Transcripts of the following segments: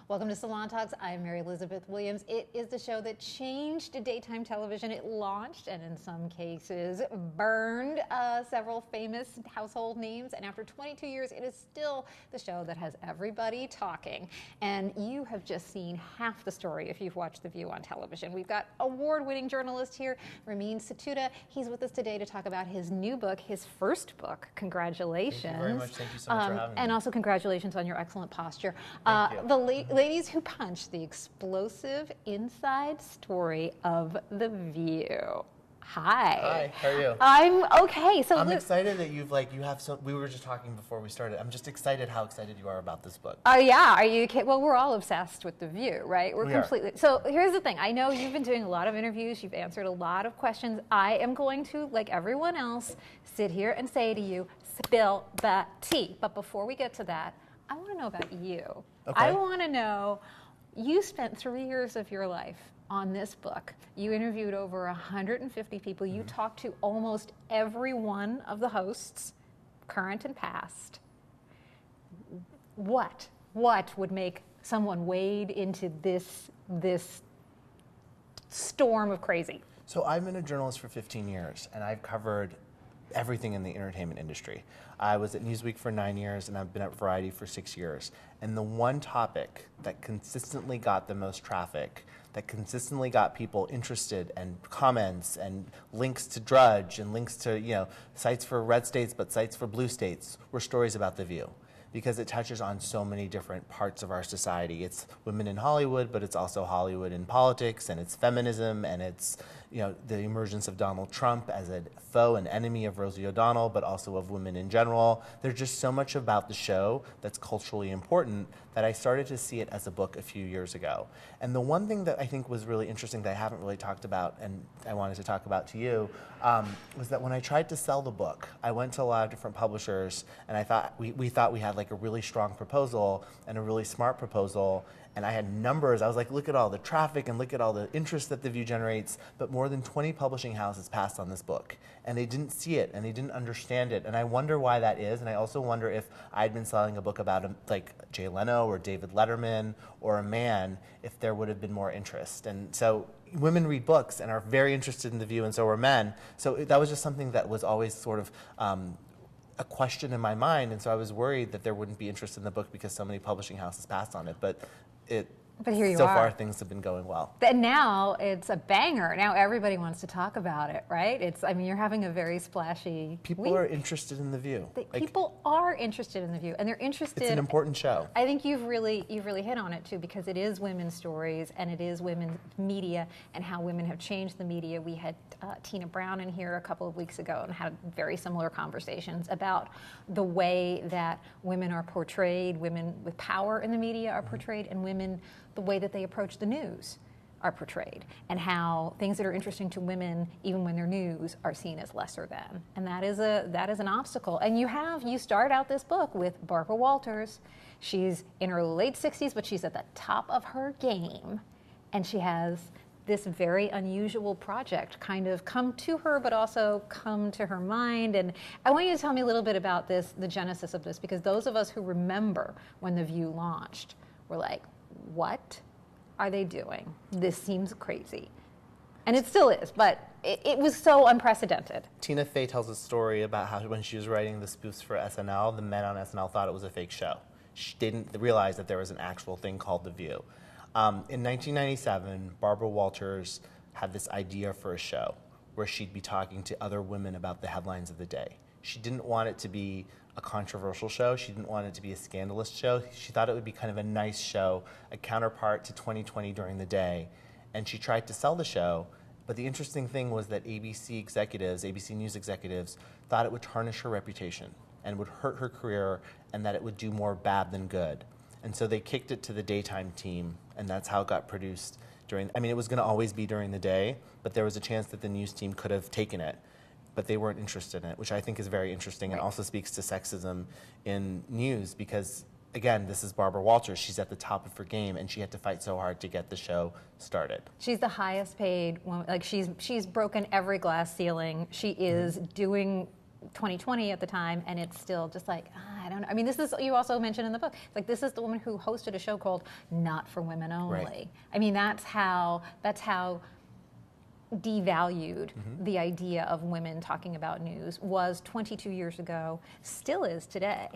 Welcome to Salon Talks. I'm Mary Elizabeth Williams. It is the show that changed daytime television. It launched and in some cases burned several famous household names. And after 22 years, it is still the show that has everybody talking. And you have just seen half the story if you've watched The View on television. We've got award-winning journalist here, Ramin Setoodeh. He's with us today to talk about his new book, his first book. Congratulations. Thank you very much. Thank you so much for having me. And also congratulations on your excellent posture. Thank you. The Ladies Who Punch, the explosive inside story of The View. Hi. Hi, how are you? I'm okay. So I'm excited that you have so, we were just talking before we started. I'm just excited how excited you are about this book. Oh yeah, are you kidding? Well, we're all obsessed with The View, right? We are. So here's the thing. I know you've been doing a lot of interviews. You've answered a lot of questions. I am going to, like everyone else, sit here and say to you, spill the tea. But before we get to that, I want to know about you. Okay. I want to know, you spent 3 years of your life on this book. You interviewed over 150 people. You talked to almost every one of the hosts, current and past. What would make someone wade into this storm of crazy? So I've been a journalist for 15 years, and I've covered everything in the entertainment industry. I was at Newsweek for 9 years, and I've been at Variety for 6 years. And the one topic that consistently got the most traffic, that consistently got people interested and comments and links to Drudge and links to, sites for red states but sites for blue states, were stories about The View. Because it touches on so many different parts of our society. It's women in Hollywood, but it's also Hollywood in politics, and it's feminism, and it's the emergence of Donald Trump as a foe and enemy of Rosie O'Donnell, but also of women in general. There's just so much about the show that's culturally important that I started to see it as a book a few years ago. And the one thing that I think was really interesting that I haven't really talked about, and I wanted to talk about to you, was that when I tried to sell the book, I went to a lot of different publishers, and I thought we thought we had like a really strong proposal and a really smart proposal, and I had numbers. I was like, look at all the traffic and look at all the interest that The View generates, but more than 20 publishing houses passed on this book, and they didn't see it and they didn't understand it, and I wonder why that is. And I also wonder if I'd been selling a book about like Jay Leno or David Letterman or a man, if there would have been more interest. And so women read books and are very interested in The View, and so are men. So that was just something that was always sort of a question in my mind, and so I was worried that there wouldn't be interest in the book because so many publishing houses passed on it. But here you so are. far things have been going well. And now it's a banger. Now everybody wants to talk about it, right? You're having a very splashy People are interested in The View. People are interested in The View, and they're interested. It's an important show. I think you've really hit on it too, because it is women's stories and it is women's media and how women have changed the media. We had Tina Brown in here a couple of weeks ago and had very similar conversations about the way that women are portrayed, women with power in the media are portrayed, and women, the way that they approach the news are portrayed, and how things that are interesting to women, even when they're news, are seen as lesser than. And that is an obstacle. And you start out this book with Barbara Walters. She's in her late 60s, but she's at the top of her game, and she has this very unusual project kind of come to her, but also come to her mind. And I want you to tell me a little bit about this, the genesis of this, because those of us who remember when The View launched were like, what are they doing? This seems crazy. And it still is, but it was so unprecedented. Tina Fey tells a story about how when she was writing the spoofs for SNL, the men on SNL thought it was a fake show. She didn't realize that there was an actual thing called The View. In 1997, Barbara Walters had this idea for a show where she'd be talking to other women about the headlines of the day. She didn't want it to be a controversial show. She didn't want it to be a scandalous show. She thought it would be kind of a nice show, a counterpart to 2020 during the day. And she tried to sell the show, but the interesting thing was that ABC News executives, thought it would tarnish her reputation and would hurt her career, and that it would do more bad than good. And so they kicked it to the daytime team, and that's how it got produced it was going to always be during the day, but there was a chance that the news team could have taken it, but they weren't interested in it, which I think is very interesting and also speaks to sexism in news, because again, this is Barbara Walters. She's at the top of her game, and she had to fight so hard to get the show started. She's the highest paid woman. Like she's broken every glass ceiling. She is doing 2020 at the time, and it's still just like, I don't know. I mean, this is, you also mentioned in the book, like this is the woman who hosted a show called Not for Women Only. Right. I mean, that's how devalued the idea of women talking about news was 22 years ago, still is today.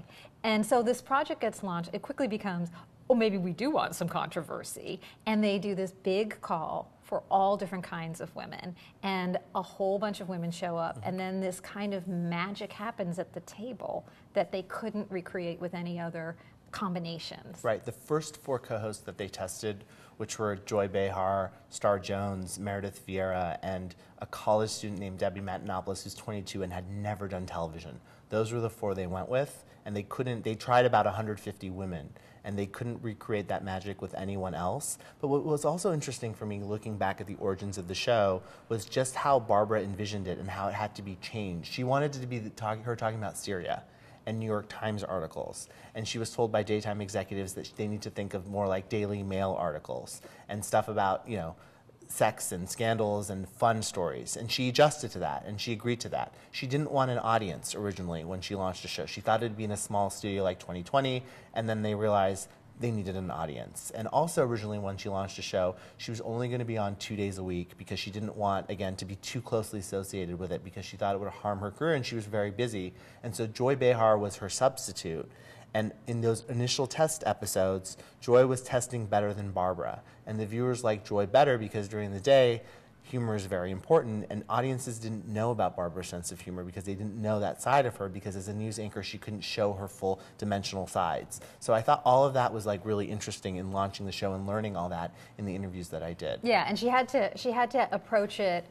And so this project gets launched, it quickly becomes, oh, maybe we do want some controversy. And they do this big call for all different kinds of women, and a whole bunch of women show up, and then this kind of magic happens at the table that they couldn't recreate with any other combinations. Right. The first 4 co-hosts that they tested, which were Joy Behar, Star Jones, Meredith Vieira, and a college student named Debbie Matenopoulos, who's 22 and had never done television. Those were the 4 they went with, and they tried about 150 women, and they couldn't recreate that magic with anyone else. But what was also interesting for me looking back at the origins of the show was just how Barbara envisioned it and how it had to be changed. She wanted it to be her talking about Syria and New York Times articles. And she was told by daytime executives that they need to think of more like Daily Mail articles and stuff about, you know, sex and scandals and fun stories. And she adjusted to that, and she agreed to that. She didn't want an audience originally when she launched the show. She thought it'd be in a small studio like 2020, and then they realized they needed an audience. And also originally when she launched the show, she was only going to be on 2 days a week because she didn't want, again, to be too closely associated with it because she thought it would harm her career, and she was very busy. And so Joy Behar was her substitute. And in those initial test episodes, Joy was testing better than Barbara. And the viewers liked Joy better because during the day, humor is very important, and audiences didn't know about Barbara's sense of humor because they didn't know that side of her, because as a news anchor, she couldn't show her full dimensional sides. So I thought all of that was like really interesting in launching the show and learning all that in the interviews that I did. Yeah, and she had to approach it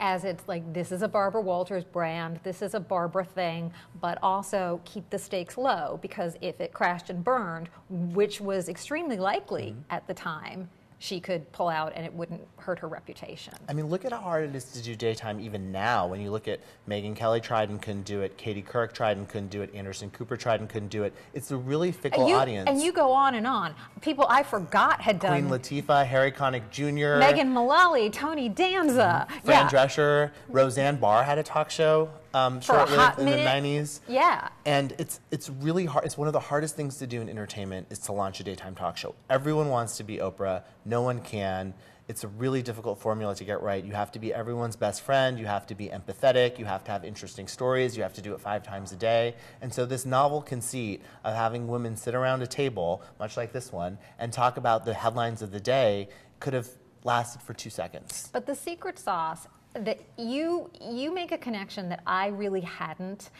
as it's like, this is a Barbara Walters brand, this is a Barbara thing, but also keep the stakes low, because if it crashed and burned, which was extremely likely at the time, she could pull out and it wouldn't hurt her reputation. I mean, look at how hard it is to do daytime even now. When you look at Meghan Kelly tried and couldn't do it, Katie Couric tried and couldn't do it, Anderson Cooper tried and couldn't do it. It's a really fickle audience. And you go on and on. People I forgot had done. Queen Latifah, Harry Connick Jr. Megan Mullally, Tony Danza. Fran Drescher, Roseanne Barr had a talk show short-lived in the 90s. Yeah. And it's really hard. It's one of the hardest things to do in entertainment is to launch a daytime talk show. Everyone wants to be Oprah. No one can. It's a really difficult formula to get right. You have to be everyone's best friend. You have to be empathetic. You have to have interesting stories. You have to do it 5 times a day. And so this novel conceit of having women sit around a table, much like this one, and talk about the headlines of the day could have lasted for 2 seconds. But the secret sauce that you make a connection that I really hadn't,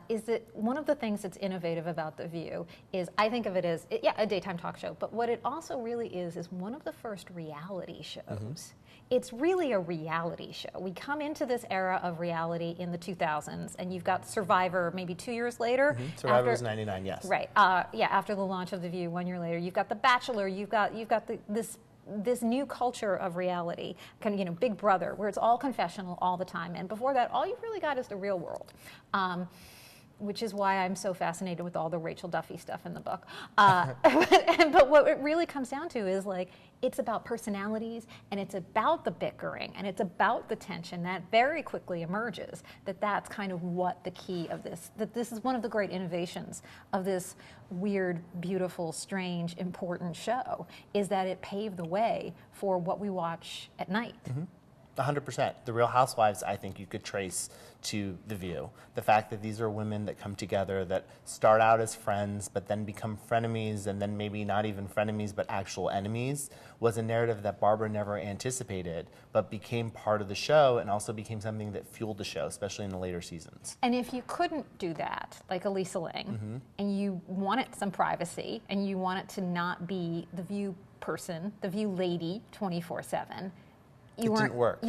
is that one of the things that's innovative about The View is, I think of it as, a daytime talk show, but what it also really is one of the first reality shows. It's really a reality show. We come into this era of reality in the 2000s, and you've got Survivor maybe 2 years later. Survivor was 99, yes. Right, after the launch of The View 1 year later. You've got The Bachelor, you've got this new culture of reality, kind of, you know, Big Brother, where it's all confessional all the time. And before that, all you've really got is the real world, which is why I'm so fascinated with all the Rachel Duffy stuff in the book. But what it really comes down to is, like, it's about personalities, and it's about the bickering, and it's about the tension that very quickly emerges, that's kind of what the key of this, that this is one of the great innovations of this weird, beautiful, strange, important show, is that it paved the way for what we watch at night. 100%. The Real Housewives, I think you could trace to The View. The fact that these are women that come together, that start out as friends, but then become frenemies, and then maybe not even frenemies, but actual enemies, was a narrative that Barbara never anticipated, but became part of the show and also became something that fueled the show, especially in the later seasons. And if you couldn't do that, like Elisa Ling, and you wanted some privacy, and you want it to not be The View person, The View lady, 24/7, it didn't work, and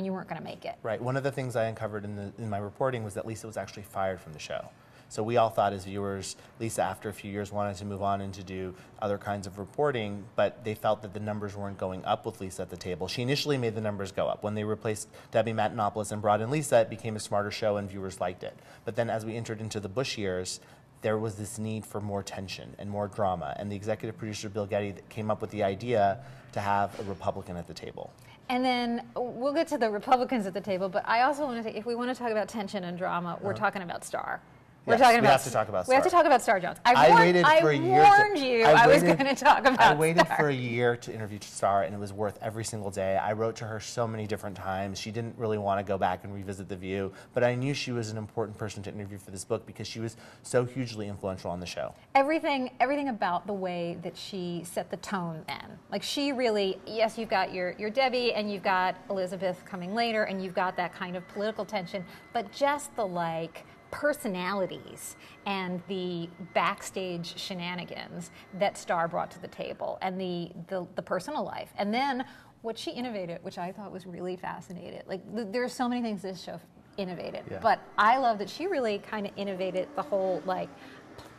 you weren't gonna make it. Right. One of the things I uncovered in my reporting was that Lisa was actually fired from the show. So we all thought as viewers, Lisa, after a few years, wanted to move on and to do other kinds of reporting, but they felt that the numbers weren't going up with Lisa at the table. She initially made the numbers go up. When they replaced Debbie Matenopoulos and brought in Lisa, it became a smarter show and viewers liked it. But then as we entered into the Bush years, there was this need for more tension and more drama. And the executive producer, Bill Getty, came up with the idea to have a Republican at the table. And then we'll get to the Republicans at the table, but I also want to say, if we want to talk about tension and drama, we're talking about Star. We're Yes, talking we about. have to talk about We have to Star. talk about Star Jones. I waited for a year. warned you I was going to talk about I waited Star. for a year to interview Star, and it was worth every single day. I wrote to her so many different times. She didn't really want to go back and revisit The View, but I knew she was an important person to interview for this book because she was so hugely influential on the show. Everything about the way that she set the tone then. Like she really, yes, you've got your Debbie and you've got Elizabeth coming later and you've got that kind of political tension, but just the like personalities and the backstage shenanigans that Star brought to the table and the personal life. And then what she innovated, which I thought was really fascinating. Like there are so many things this show innovated, but I love that she really kind of innovated the whole like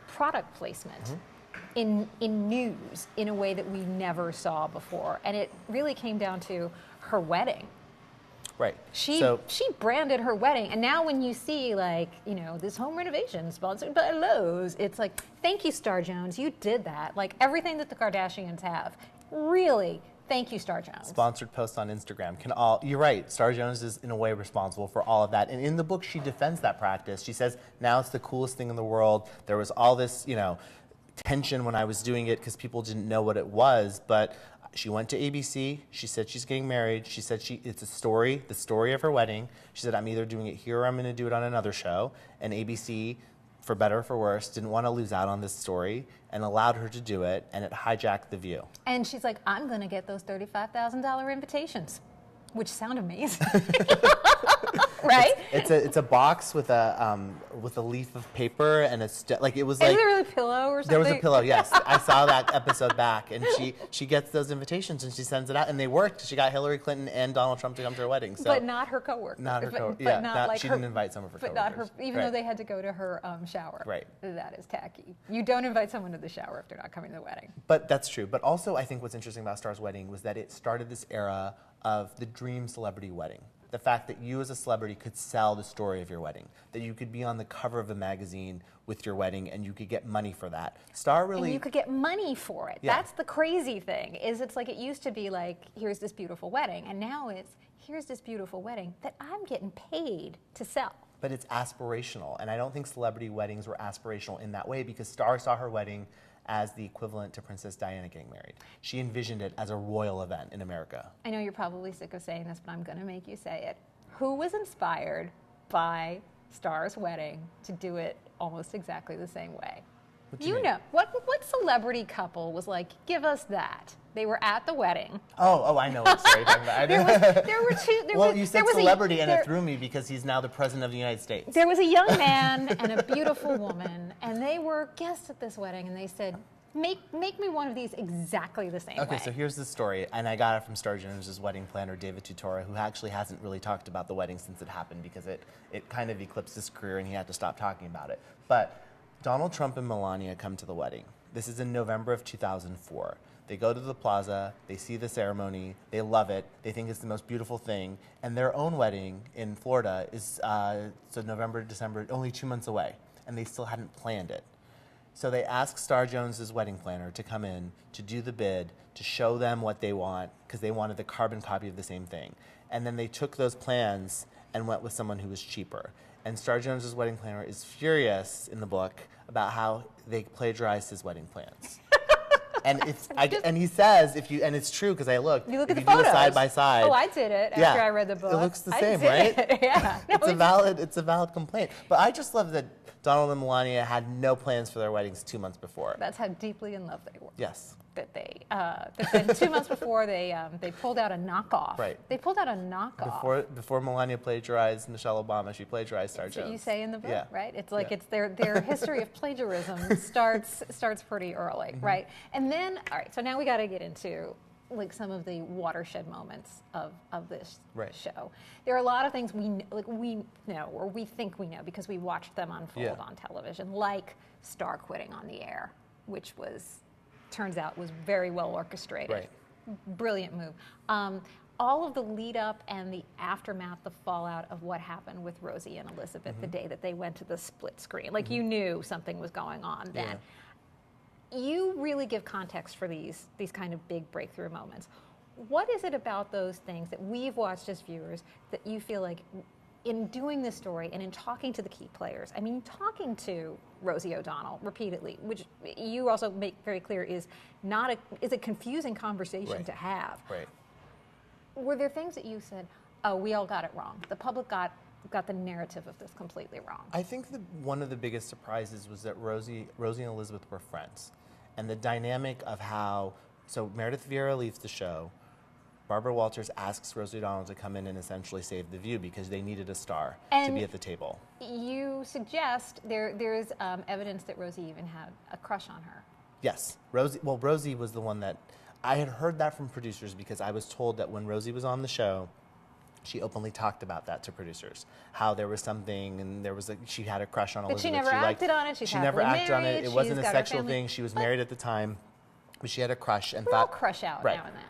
product placement in news in a way that we never saw before. And it really came down to her wedding. Right. She branded her wedding, and now when you see like this home renovation sponsored by Lowe's, it's like, thank you, Star Jones, you did that. Like everything that the Kardashians have, really. Thank you, Star Jones. Sponsored posts on Instagram you're right, Star Jones is in a way responsible for all of that. And in the book, she defends that practice. She says, now it's the coolest thing in the world. There was all this, tension when I was doing it because people didn't know what it was, but she went to ABC. She said she's getting married. She said it's a story, the story of her wedding. She said, I'm either doing it here or I'm going to do it on another show. And ABC, for better or for worse, didn't want to lose out on this story and allowed her to do it, and it hijacked The View. And she's like, I'm going to get those $35,000 invitations, which sound amazing. Right? It's a box with a leaf of paper and it was like. Is there a pillow or something? There was a pillow. Yes, I saw that episode back, and she gets those invitations and she sends it out, and they worked. She got Hillary Clinton and Donald Trump to come to her wedding. So. But not her coworker. Not her coworker. Yeah, not like she her, didn't invite some of her but coworkers. not her, even though they had to go to her shower. Right. That is tacky. You don't invite someone to the shower if they're not coming to the wedding. But that's true. But also, I think what's interesting about Star's wedding was that it started this era of the dream celebrity wedding. The fact that you as a celebrity could sell the story of your wedding, that you could be on the cover of a magazine with your wedding and you could get money for that. Star really... And you could get money for it. Yeah. That's the crazy thing, is it's like it used to be like, here's this beautiful wedding, and now it's, here's this beautiful wedding that I'm getting paid to sell. But it's aspirational, and I don't think celebrity weddings were aspirational in that way because Star saw her wedding as the equivalent to Princess Diana getting married. She envisioned it as a royal event in America. I know you're probably sick of saying this, but I'm going to make you say it. Who was inspired by Star's wedding to do it almost exactly the same way? What do you mean? know, what celebrity couple was like, give us that? They were at the wedding. Oh, I know what story you're talking about. There were two. You said celebrity, and it threw me because he's now the president of the United States. There was a young man and a beautiful woman, and they were guests at this wedding, and they said, make me one of these exactly the same way. Okay, so here's the story, and I got it from Star Jones' wedding planner, David Tutora, who actually hasn't really talked about the wedding since it happened because it kind of eclipsed his career and he had to stop talking about it. But Donald Trump and Melania come to the wedding. This is in November of 2004. They go to the plaza, they see the ceremony, they love it, they think it's the most beautiful thing, and their own wedding in Florida is so November, December, only 2 months away, and they still hadn't planned it. So they asked Star Jones' wedding planner to come in to do the bid, to show them what they want, because they wanted the carbon copy of the same thing. And then they took those plans and went with someone who was cheaper. And Star Jones' wedding planner is furious in the book about how they plagiarized his wedding plans. And he says, and it's true because I looked. You look at if the you photos. Do it side by side. Oh, I did it after I read the book. It looks the same, right? Yeah. No, it's a valid complaint. But I just love that Donald and Melania had no plans for their weddings 2 months before. That's how deeply in love they were. Yes. That then 2 months before they pulled out a knockoff. Right. They pulled out a knockoff. Before Melania plagiarized Michelle Obama, she plagiarized Star Jones. That's what you say in the book, yeah. right? It's like it's their history of plagiarism starts pretty early, right? And then, all right, so now we got to get into like some of the watershed moments of this show. There are a lot of things we know or we think we know because we watched them unfold on television, like Star quitting on the air, which turns out was very well orchestrated. Right. Brilliant move. All of the lead up and the aftermath, the fallout of what happened with Rosie and Elizabeth the day that they went to the split screen. Like you knew something was going on then. Yeah. You really give context for these kind of big breakthrough moments. What is it about those things that we've watched as viewers that you feel like in doing this story and in talking to the key players, I mean, talking to Rosie O'Donnell repeatedly, which you also make very clear is a confusing conversation to have. Right. Were there things that you said, oh, we all got it wrong? The public got the narrative of this completely wrong. I think that one of the biggest surprises was that Rosie and Elizabeth were friends. And the dynamic of how, so Meredith Vieira leaves the show, Barbara Walters asks Rosie O'Donnell to come in and essentially save the view because they needed a star to be at the table. You suggest there's evidence that Rosie even had a crush on her. Yes. Rosie was the one that, I had heard that from producers because I was told that when Rosie was on the show, she openly talked about that to producers, how there was something, and she had a crush on Elizabeth. But she never acted on it. She never acted on it. It wasn't a sexual thing. She was married at the time, but she had a crush and we all crush out now and then.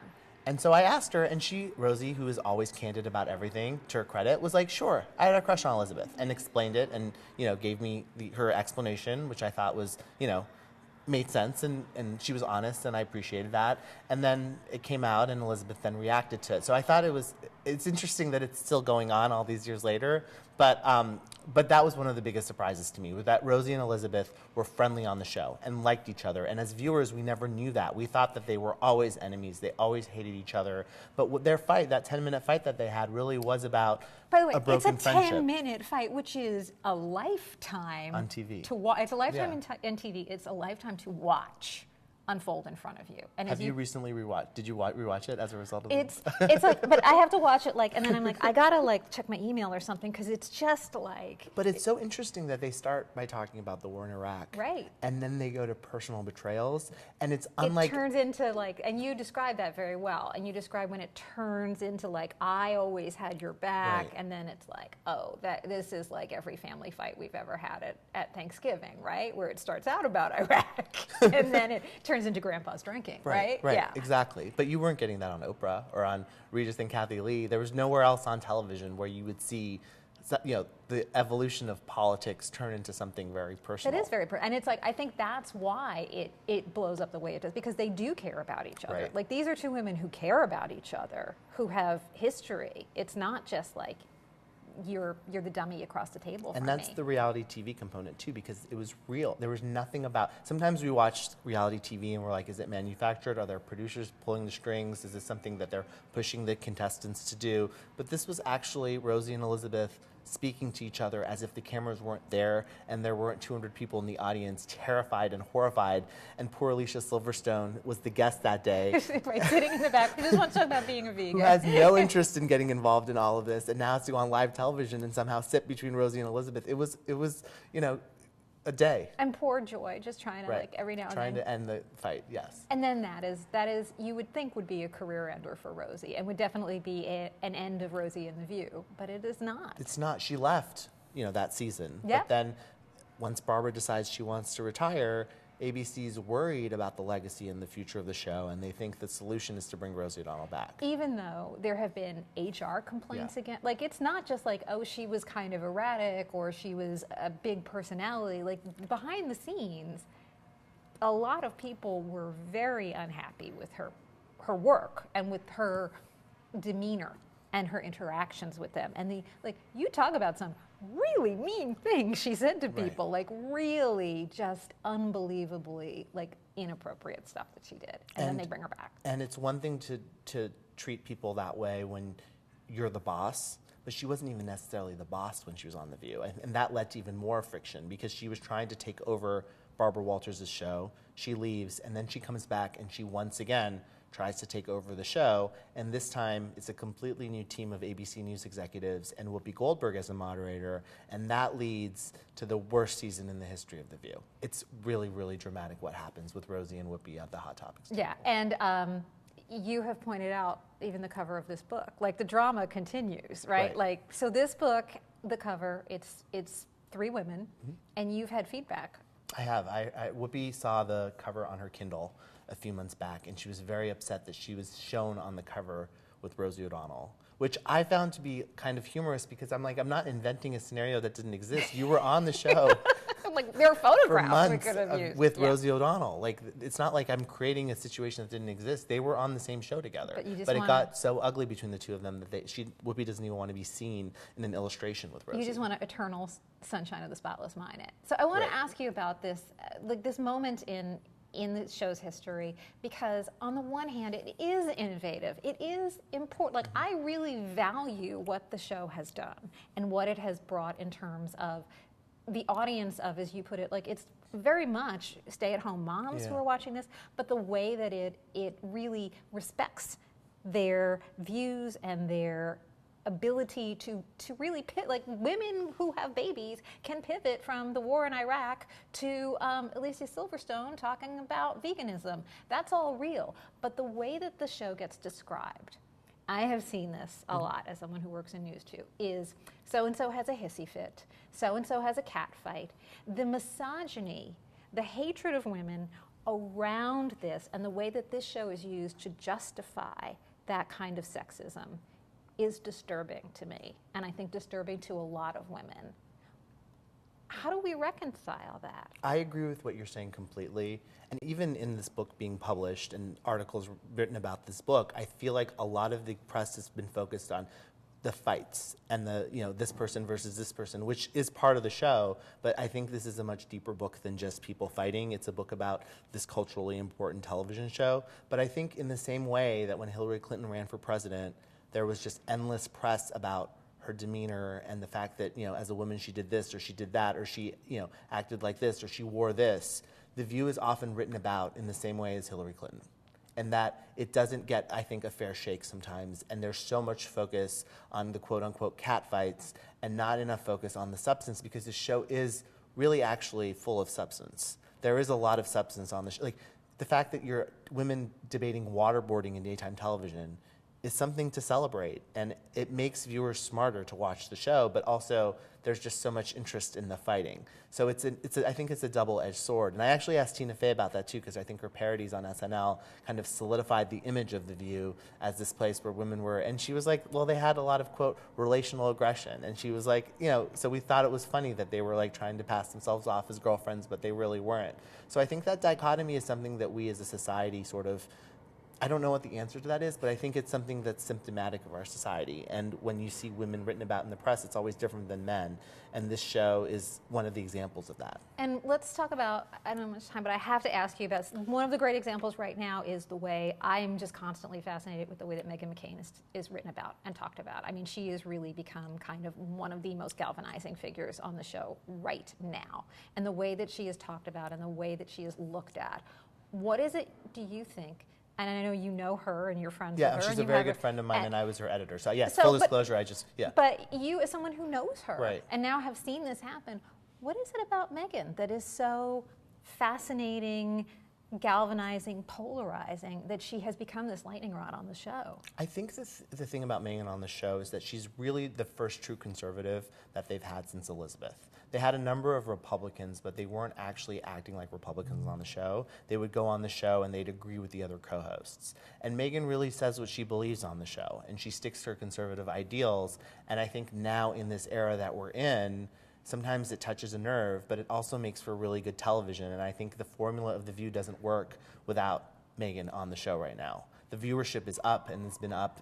And so I asked her, and Rosie, who is always candid about everything, to her credit, was like, "Sure, I had a crush on Elizabeth," and explained it, and gave me her explanation, which I thought was made sense, and she was honest, and I appreciated that. And then it came out, and Elizabeth then reacted to it. So I thought it's interesting that it's still going on all these years later. But that was one of the biggest surprises to me, was that Rosie and Elizabeth were friendly on the show and liked each other. And as viewers, we never knew that. We thought that they were always enemies. They always hated each other. But their fight, that 10-minute fight that they had, really was about By the way, a broken it's a friendship. 10-minute fight, which is a lifetime on TV. It's a lifetime in TV. It's a lifetime to watch unfold in front of you. And have you recently rewatched? Did you rewatch it as a result of it's like, but I have to watch it and then I'm like, I gotta check my email or something because it's just like. But it's so interesting that they start by talking about the war in Iraq, right? And then they go to personal betrayals, and it's unlike. It turns into and you describe that very well, and you describe when it turns into I always had your back, and then it's like, oh, this is like every family fight we've ever had at Thanksgiving, right? Where it starts out about Iraq, and then it turns into grandpa's drinking, right? Right, yeah. Exactly. But you weren't getting that on Oprah or on Regis and Kathy Lee. There was nowhere else on television where you would see, the evolution of politics turn into something very personal. It is very personal. And it's I think that's why it blows up the way it does, because they do care about each other. Right. These are two women who care about each other, who have history. It's not just you're the dummy across the table from me. And that's the reality TV component too, because it was real. There was nothing about, sometimes we watch reality TV and we're like, is it manufactured? Are there producers pulling the strings? Is this something that they're pushing the contestants to do? But this was actually Rosie and Elizabeth speaking to each other as if the cameras weren't there and there weren't 200 people in the audience terrified and horrified. And poor Alicia Silverstone was the guest that day. Right, sitting in the back, who just wants to talk about being a vegan. Who has no interest in getting involved in all of this, and now has to go on live television and somehow sit between Rosie and Elizabeth. It was a day. And poor Joy, just trying to every now and then. Trying to end the fight, yes. And then that is you would think would be a career ender for Rosie, and would definitely be an end of Rosie and the View, but it is not. It's not. She left, that season. Yeah. But then once Barbara decides she wants to retire, ABC's worried about the legacy and the future of the show, and they think the solution is to bring Rosie O'Donnell back. Even though there have been HR complaints again, it's not just oh, she was kind of erratic or she was a big personality. Behind the scenes, a lot of people were very unhappy with her work and with her demeanor and her interactions with them. And you talk about some really mean things she said to people, really just unbelievably inappropriate stuff that she did. And then they bring her back. And it's one thing to treat people that way when you're the boss, but she wasn't even necessarily the boss when she was on The View. And that led to even more friction because she was trying to take over Barbara Walters' show. She leaves, and then she comes back, and she once again tries to take over the show, and this time it's a completely new team of ABC News executives and Whoopi Goldberg as a moderator, and that leads to the worst season in the history of The View. It's really, really dramatic what happens with Rosie and Whoopi at the Hot Topics table. Yeah, and you have pointed out even the cover of this book, the drama continues, right? So this book, the cover, it's three women, and you've had feedback. I have. Whoopi saw the cover on her Kindle a few months back, and she was very upset that she was shown on the cover with Rosie O'Donnell, which I found to be kind of humorous because I'm not inventing a scenario that didn't exist. You were on the show. like there are for photographs we months could have used. with Rosie O'Donnell. Like, it's not like I'm creating a situation that didn't exist. They were on the same show together. But it got so ugly between the two of them that Whoopi doesn't even want to be seen in an illustration with Rosie. You just want an eternal sunshine of the spotless mind. So I want to ask you about this, like this moment in the show's history, because on the one hand, it is innovative. It is important. Like, I really value what the show has done and what it has brought in terms of the audience of, as you put it, like it's very much stay-at-home moms who are watching this, but the way that it really respects their views and their ability to really pivot, like women who have babies can pivot from the war in Iraq to Alicia Silverstone talking about veganism. That's all real. But the way that the show gets described, I have seen this a lot as someone who works in news too, is so-and-so has a hissy fit, so-and-so has a cat fight. The misogyny, the hatred of women around this, and the way that this show is used to justify that kind of sexism is disturbing to me, and I think disturbing to a lot of women. How do we reconcile that? I agree with what you're saying completely. And even in this book being published and articles written about this book, I feel like a lot of the press has been focused on the fights and the, this person versus this person, which is part of the show. But I think this is a much deeper book than just people fighting. It's a book about this culturally important television show. But I think in the same way that when Hillary Clinton ran for president, there was just endless press about her demeanor and the fact that, as a woman she did this or she did that or she, acted like this or she wore this. The View is often written about in the same way as Hillary Clinton. And that it doesn't get, I think, a fair shake sometimes. And there's so much focus on the quote-unquote cat fights and not enough focus on the substance, because the show is really actually full of substance. There is a lot of substance on the show. Like, the fact that you're women debating waterboarding in daytime television is something to celebrate, and it makes viewers smarter to watch the show, but also there's just so much interest in the fighting. So I think it's a double-edged sword. And I actually asked Tina Fey about that too, because I think her parodies on SNL kind of solidified the image of The View as this place where women were, and she was like, well, they had a lot of, quote, relational aggression. And she was like, so we thought it was funny that they were like trying to pass themselves off as girlfriends, but they really weren't. So I think that dichotomy is something that we as a society sort of, I don't know what the answer to that is, but I think it's something that's symptomatic of our society. And when you see women written about in the press, it's always different than men. And this show is one of the examples of that. And let's talk about, I don't have much time, but I have to ask you about, one of the great examples right now is the way, I'm just constantly fascinated with the way that Meghan McCain is written about and talked about. I mean, she has really become kind of one of the most galvanizing figures on the show right now. And the way that she is talked about and the way that she is looked at. What is it, do you think, and I know you know her and you're friends with her. Yeah, she's a very good friend of mine, and I was her editor. So yes, full disclosure, But you, as someone who knows her, right, and now have seen this happen, what is it about Meghan that is so fascinating, galvanizing, polarizing, that she has become this lightning rod on the show? I think the thing about Meghan on the show is that she's really the first true conservative that they've had since Elizabeth. They had a number of Republicans, but they weren't actually acting like Republicans on the show. They would go on the show and they'd agree with the other co-hosts. And Meghan really says what she believes on the show, and she sticks to her conservative ideals. And I think now in this era that we're in, sometimes it touches a nerve, but it also makes for really good television. And I think the formula of The View doesn't work without Meghan on the show right now. The viewership is up, and it's been up.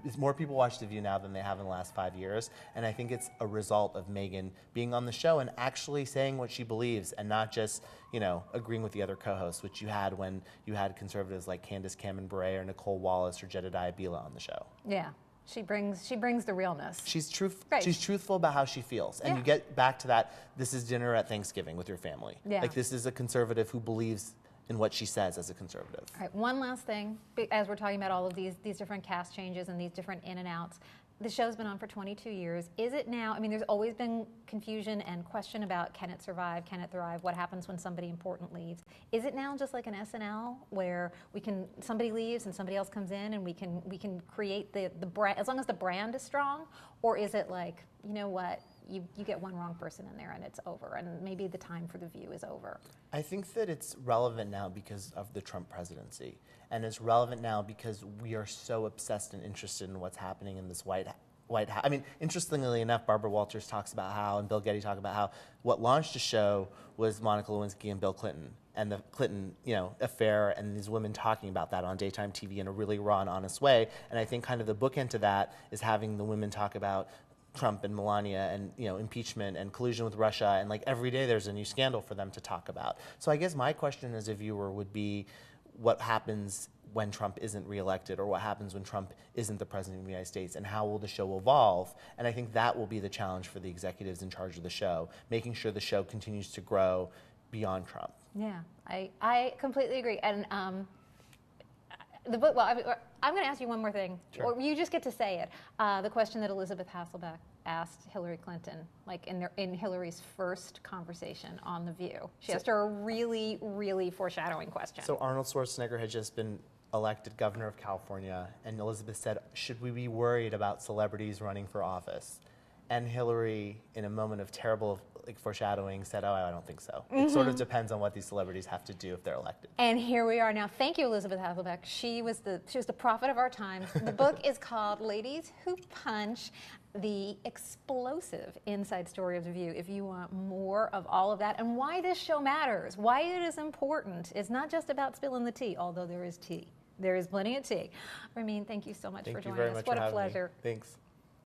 It's more people watch The View now than they have in the last 5 years. And I think it's a result of Meghan being on the show and actually saying what she believes, and not just, agreeing with the other co-hosts, which you had when you had conservatives like Candace Cameron Bure or Nicole Wallace or Jedediah Bila on the show. Yeah. She brings the realness. She's truthful about how she feels. And you get back to that, this is dinner at Thanksgiving with your family. Yeah. Like, this is a conservative who believes in what she says as a conservative. All right, one last thing, as we're talking about all of these different cast changes and these different in and outs. The show's been on for 22 years. Is it now, I mean, there's always been confusion and question about can it survive, can it thrive, what happens when somebody important leaves. Is it now just like an SNL where somebody leaves and somebody else comes in and we can create the brand, as long as the brand is strong? Or is it like, you know what, you get one wrong person in there and it's over, and maybe the time for The View is over? I think that it's relevant now because of the Trump presidency. And it's relevant now because we are so obsessed and interested in what's happening in this White White House. I mean, interestingly enough, Barbara Walters talks about how, and Bill Getty talk about how, what launched the show was Monica Lewinsky and Bill Clinton, and the Clinton, affair, and these women talking about that on daytime TV in a really raw and honest way. And I think kind of the bookend to that is having the women talk about Trump and Melania and impeachment and collusion with Russia, and like every day there's a new scandal for them to talk about. So I guess my question as a viewer would be, what happens when Trump isn't reelected, or what happens when Trump isn't the president of the United States, and how will the show evolve? And I think that will be the challenge for the executives in charge of the show, making sure the show continues to grow beyond Trump. Yeah, I completely agree. And the book, well, I'm going to ask you one more thing, Sure. or you just get to say it. The question that Elizabeth Hasselbeck asked Hillary Clinton, like in Hillary's first conversation on The View. She asked her a really, really foreshadowing question. So Arnold Schwarzenegger had just been elected governor of California, and Elizabeth said, should we be worried about celebrities running for office? And Hillary, in a moment of terrible foreshadowing, said, oh, I don't think so. It sort of depends on what these celebrities have to do if they're elected. And here we are now. Thank you, Elizabeth Hasselbeck. She was the prophet of our times. The book is called Ladies Who Punch, the explosive inside story of The View. If you want more of all of that and why this show matters, why it is important, it's not just about spilling the tea, although there is tea. There is plenty of tea. Ramin, thank you so much for joining us. Thank you very much What for a having pleasure. me. Thanks.